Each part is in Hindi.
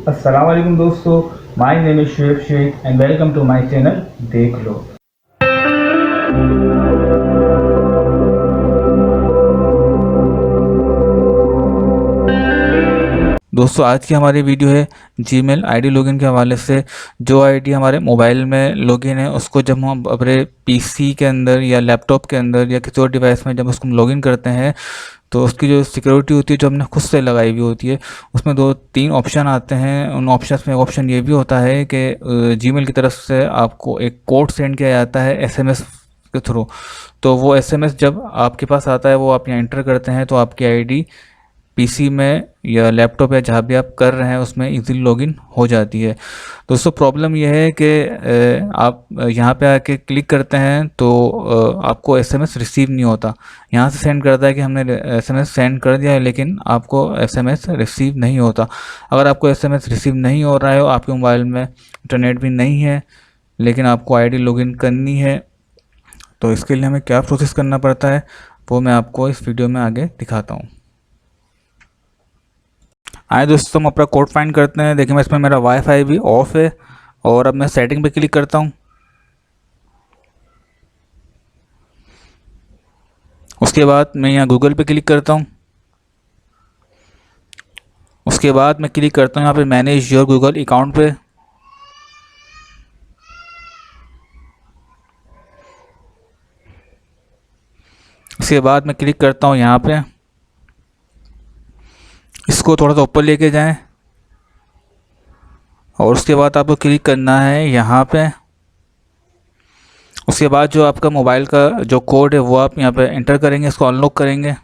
अस्सलाम वालेकुम दोस्तों, my name is Shoaib Sheikh and welcome to my channel देख लो। दोस्तों आज की हमारी वीडियो है जीमेल आईडी लॉगिन के हवाले से। जो आईडी हमारे मोबाइल में लॉगिन है उसको जब हम अपने पीसी के अंदर या लैपटॉप के अंदर या किसी और डिवाइस में जब उसको हम लॉगिन करते हैं तो उसकी जो सिक्योरिटी होती है जो हमने खुद से लगाई हुई होती है उसमें दो तीन ऑप्शन आते हैं। उन ऑप्शंस में एक ऑप्शन ये भी होता है कि जीमेल की तरफ से आपको एक कोड सेंड किया जाता है एसएमएस के थ्रू। तो वो एसएमएस जब आपके पास आता है वो आप यहाँ इंटर करते हैं तो आपकी आईडी पीसी में या लैपटॉप या जहाँ भी आप कर रहे हैं उसमें इजीली लॉगिन हो जाती है। दोस्तों प्रॉब्लम यह है कि आप यहाँ पे आके क्लिक करते हैं तो आपको एसएमएस रिसीव नहीं होता। यहाँ से सेंड करता है कि हमने एसएमएस सेंड कर दिया है लेकिन आपको एसएमएस रिसीव नहीं होता। अगर आपको एसएमएस रिसीव नहीं हो रहा है, आपके मोबाइल में इंटरनेट भी नहीं है लेकिन आपको आईडी लॉगिन करनी है, तो इसके लिए हमें क्या प्रोसेस करना पड़ता है वो मैं आपको इस वीडियो में आगे दिखाता हूँ। आए दोस्तों हम अपना कोड फाइंड करते हैं। देखिए मैं इसमें मेरा वाईफाई भी ऑफ है और अब मैं सेटिंग पे क्लिक करता हूँ। उसके बाद मैं यहाँ गूगल पे क्लिक करता हूँ। उसके बाद मैं क्लिक करता हूँ यहाँ पे मैनेज योर गूगल अकाउंट पे। उसके बाद मैं क्लिक करता हूँ यहाँ पे, इसको थोड़ा सा ऊपर लेके जाएं और उसके बाद आपको क्लिक करना है यहाँ पे। उसके बाद जो आपका मोबाइल का जो कोड है वो आप यहाँ पे एंटर करेंगे, इसको अनलॉक करेंगे।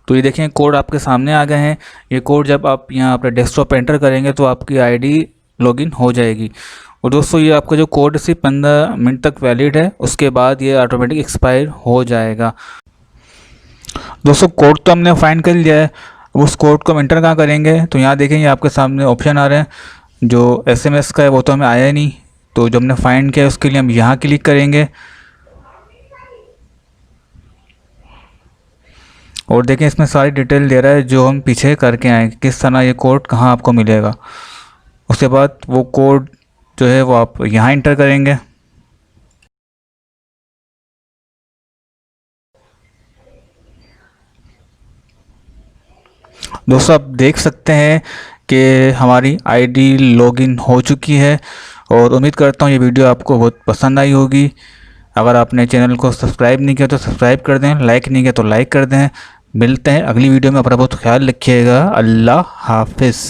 तो ये देखें कोड आपके सामने आ गए हैं। ये कोड जब आप यहाँ अपने डेस्कटॉप पे एंटर करेंगे तो आपकी आईडी लॉगिन हो जाएगी। और दोस्तों ये आपका जो कोड सिर्फ 15 मिनट तक वैलिड है, उसके बाद ये ऑटोमेटिक एक्सपायर हो जाएगा। दोस्तों कोड तो हमने फाइंड कर लिया है, उस कोड को हम एंटर कहाँ करेंगे तो यहाँ देखेंगे आपके सामने ऑप्शन आ रहे हैं। जो एसएमएस का है वो तो हमें आया ही नहीं, तो जो हमने फाइंड किया है उसके लिए हम यहाँ क्लिक करेंगे और देखें इसमें सारी डिटेल दे रहा है जो हम पीछे करके आए, किस तरह ये कोड कहाँ आपको मिलेगा। उसके बाद वो कोड जो है वो आप यहाँ इंटर करेंगे। दोस्तों आप देख सकते हैं कि हमारी आईडी लॉगिन हो चुकी है और उम्मीद करता हूँ ये वीडियो आपको बहुत पसंद आई होगी। अगर आपने चैनल को सब्सक्राइब नहीं किया तो सब्सक्राइब कर दें, लाइक नहीं किया तो लाइक कर दें। मिलते हैं अगली वीडियो में, अपना बहुत ख्याल रखिएगा। अल्लाह हाफिज़।